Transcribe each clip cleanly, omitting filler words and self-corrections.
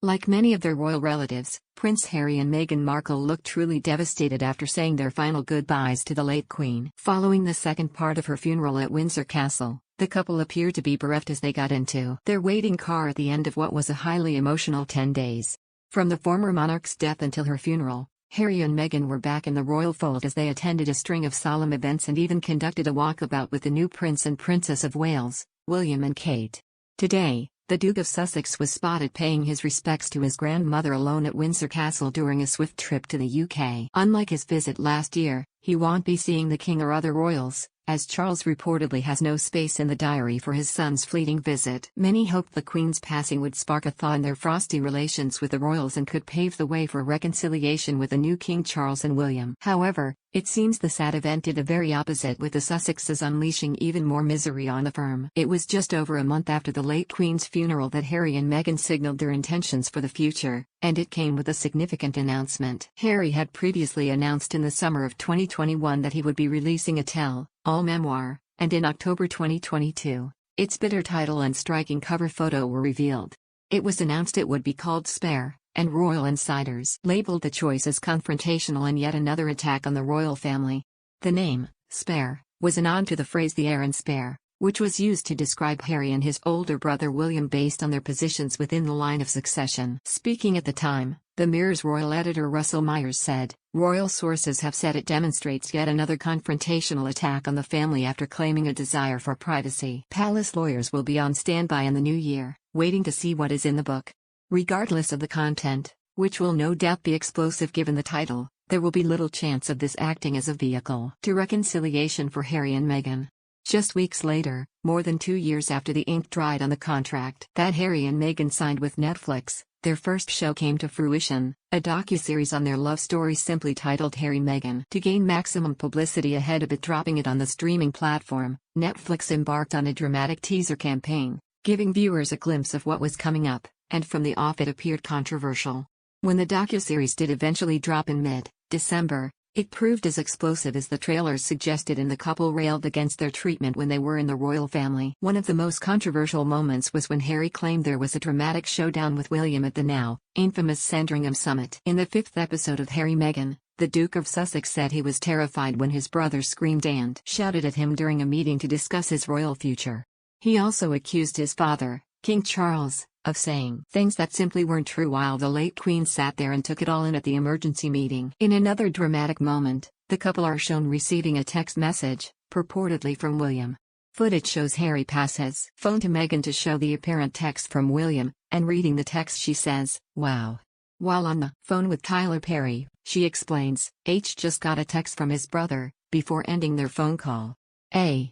Like many of their royal relatives, Prince Harry and Meghan Markle looked truly devastated after saying their final goodbyes to the late Queen. Following the second part of her funeral at Windsor Castle, the couple appeared to be bereft as they got into their waiting car at the end of what was a highly emotional 10 days. From the former monarch's death until her funeral, Harry and Meghan were back in the royal fold as they attended a string of solemn events and even conducted a walkabout with the new Prince and Princess of Wales, William and Kate. Today, the Duke of Sussex was spotted paying his respects to his grandmother alone at Windsor Castle during a swift trip to the UK. Unlike his visit last year, he won't be seeing the King or other royals, as Charles reportedly has no space in the diary for his son's fleeting visit. Many hoped the Queen's passing would spark a thaw in their frosty relations with the royals and could pave the way for a reconciliation with the new King Charles and William. However, it seems the sad event did the very opposite, with the Sussexes unleashing even more misery on the firm. It was just over a month after the late Queen's funeral that Harry and Meghan signaled their intentions for the future, and it came with a significant announcement. Harry had previously announced in the summer of 2021 that he would be releasing a tell-all memoir, and in October 2022, its bitter title and striking cover photo were revealed. It was announced it would be called Spare, and royal insiders labeled the choice as confrontational and yet another attack on the royal family. The name, Spare, was a nod to the phrase the heir and spare, which was used to describe Harry and his older brother William based on their positions within the line of succession. Speaking at the time, the Mirror's royal editor Russell Myers said, "Royal sources have said it demonstrates yet another confrontational attack on the family after claiming a desire for privacy." Palace lawyers will be on standby in the new year, waiting to see what is in the book. Regardless of the content, which will no doubt be explosive given the title, there will be little chance of this acting as a vehicle to reconciliation for Harry and Meghan. Just weeks later, more than 2 years after the ink dried on the contract that Harry and Meghan signed with Netflix, their first show came to fruition, a docuseries on their love story simply titled Harry Meghan. To gain maximum publicity ahead of it dropping it on the streaming platform, Netflix embarked on a dramatic teaser campaign, giving viewers a glimpse of what was coming up, and from the off it appeared controversial. When the docuseries did eventually drop in mid-December, it proved as explosive as the trailers suggested, and the couple railed against their treatment when they were in the royal family. One of the most controversial moments was when Harry claimed there was a dramatic showdown with William at the now infamous Sandringham summit. In the 5th episode of Harry Meghan, the Duke of Sussex said he was terrified when his brother screamed and shouted at him during a meeting to discuss his royal future. He also accused his father, King Charles, of saying things that simply weren't true while the late Queen sat there and took it all in at the emergency meeting. In another dramatic moment, the couple are shown receiving a text message, purportedly from William. Footage shows Harry pass his phone to Meghan to show the apparent text from William, and reading the text she says, "Wow." While on the phone with Tyler Perry, she explains, H just got a text from his brother, before ending their phone call.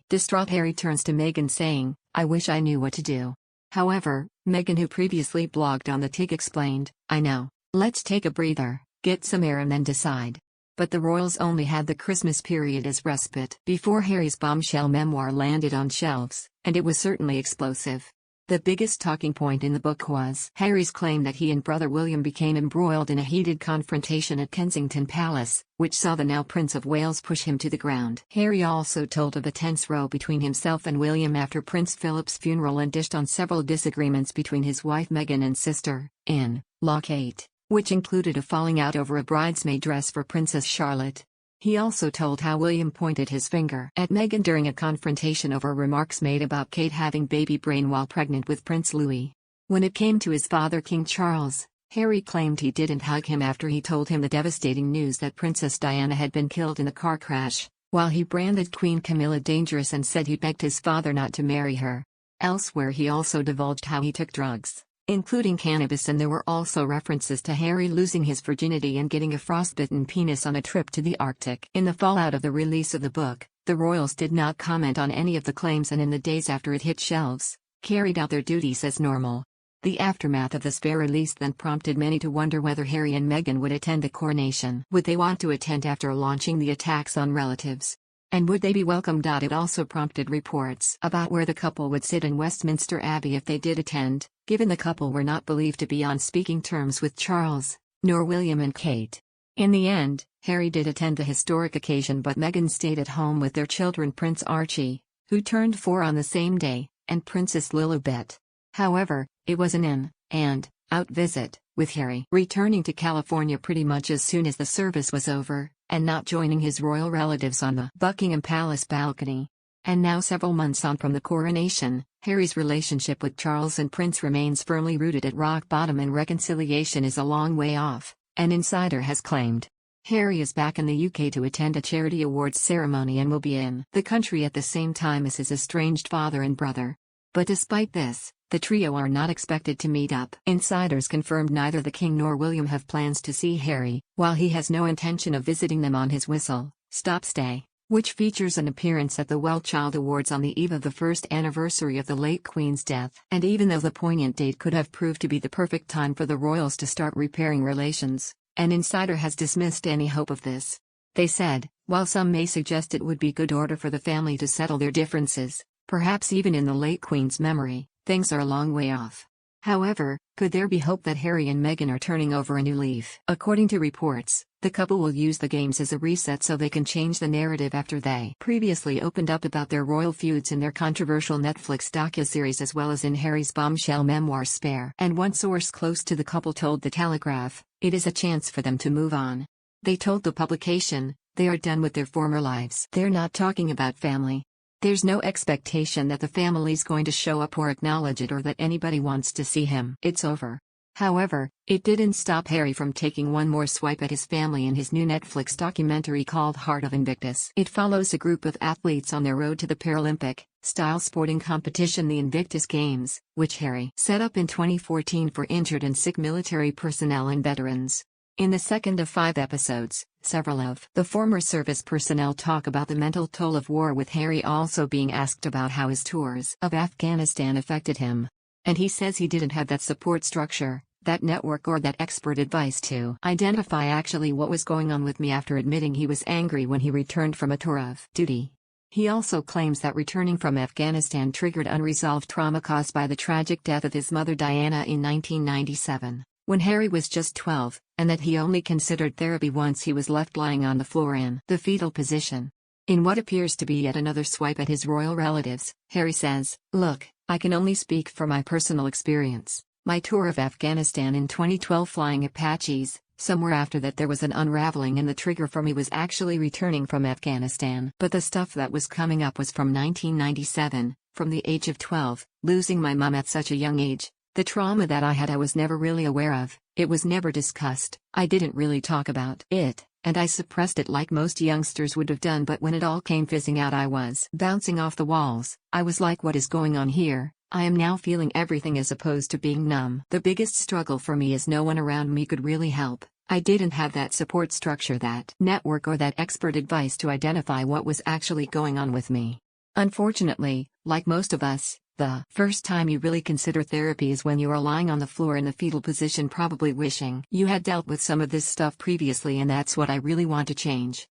Distraught Harry turns to Meghan saying, "I wish I knew what to do." However, Meghan, who previously blogged on the TIG, explained, "I know, let's take a breather, get some air and then decide." But the royals only had the Christmas period as respite before Harry's bombshell memoir landed on shelves, and it was certainly explosive. The biggest talking point in the book was Harry's claim that he and brother William became embroiled in a heated confrontation at Kensington Palace, which saw the now Prince of Wales push him to the ground. Harry also told of a tense row between himself and William after Prince Philip's funeral and dished on several disagreements between his wife Meghan and sister-in-law Kate, which included a falling out over a bridesmaid dress for Princess Charlotte. He also told how William pointed his finger at Meghan during a confrontation over remarks made about Kate having baby brain while pregnant with Prince Louis. When it came to his father King Charles, Harry claimed he didn't hug him after he told him the devastating news that Princess Diana had been killed in a car crash, while he branded Queen Camilla dangerous and said he begged his father not to marry her. Elsewhere he also divulged how he took drugs, including cannabis, and there were also references to Harry losing his virginity and getting a frostbitten penis on a trip to the Arctic. In the fallout of the release of the book, the royals did not comment on any of the claims and in the days after it hit shelves, carried out their duties as normal. The aftermath of the Spare release then prompted many to wonder whether Harry and Meghan would attend the coronation. Would they want to attend after launching the attacks on relatives? And would they be welcomed? It also prompted reports about where the couple would sit in Westminster Abbey if they did attend, given the couple were not believed to be on speaking terms with Charles, nor William and Kate. In the end, Harry did attend the historic occasion, but Meghan stayed at home with their children, Prince Archie, who turned 4 on the same day, and Princess Lilibet. However, it was an in and out visit, with Harry returning to California pretty much as soon as the service was over, and not joining his royal relatives on the Buckingham Palace balcony. And now, several months on from the coronation, Harry's relationship with Charles and Prince remains firmly rooted at rock bottom, and reconciliation is a long way off, an insider has claimed. Harry is back in the UK to attend a charity awards ceremony and will be in the country at the same time as his estranged father and brother. But despite this, the trio are not expected to meet up. Insiders confirmed neither the King nor William have plans to see Harry, while he has no intention of visiting them on his whistle-stop stay, which features an appearance at the Well Child Awards on the eve of the first anniversary of the late Queen's death. And even though the poignant date could have proved to be the perfect time for the royals to start repairing relations, an insider has dismissed any hope of this. They said, while some may suggest it would be good order for the family to settle their differences, perhaps even in the late Queen's memory, things are a long way off. However, could there be hope that Harry and Meghan are turning over a new leaf? According to reports, the couple will use the games as a reset so they can change the narrative after they previously opened up about their royal feuds in their controversial Netflix docuseries, as well as in Harry's bombshell memoir Spare. And one source close to the couple told The Telegraph, it is a chance for them to move on. They told the publication, they are done with their former lives. They're not talking about family. There's no expectation that the family's going to show up or acknowledge it, or that anybody wants to see him. It's over. However, it didn't stop Harry from taking one more swipe at his family in his new Netflix documentary called Heart of Invictus. It follows a group of athletes on their road to the Paralympic-style sporting competition, the Invictus Games, which Harry set up in 2014 for injured and sick military personnel and veterans. In the second of 5 episodes, several of the former service personnel talk about the mental toll of war, with Harry also being asked about how his tours of Afghanistan affected him. And he says he didn't have that support structure, that network, or that expert advice to identify actually what was going on with me, after admitting he was angry when he returned from a tour of duty. He also claims that returning from Afghanistan triggered unresolved trauma caused by the tragic death of his mother Diana in 1997. When Harry was just 12, and that he only considered therapy once he was left lying on the floor in the fetal position. In what appears to be yet another swipe at his royal relatives, Harry says, "Look, I can only speak for my personal experience. My tour of Afghanistan in 2012, flying Apaches, somewhere after that there was an unraveling, and the trigger for me was actually returning from Afghanistan. But the stuff that was coming up was from 1997, from the age of 12, losing my mum at such a young age. The trauma that I had I was never really aware of, it was never discussed, I didn't really talk about it, and I suppressed it like most youngsters would have done. But when it all came fizzing out, I was bouncing off the walls. I was like, what is going on here? I am now feeling everything as opposed to being numb. The biggest struggle for me is no one around me could really help. I didn't have that support structure, that network, or that expert advice to identify what was actually going on with me. Unfortunately, like most of us, the first time you really consider therapy is when you are lying on the floor in the fetal position, probably wishing you had dealt with some of this stuff previously, and that's what I really want to change."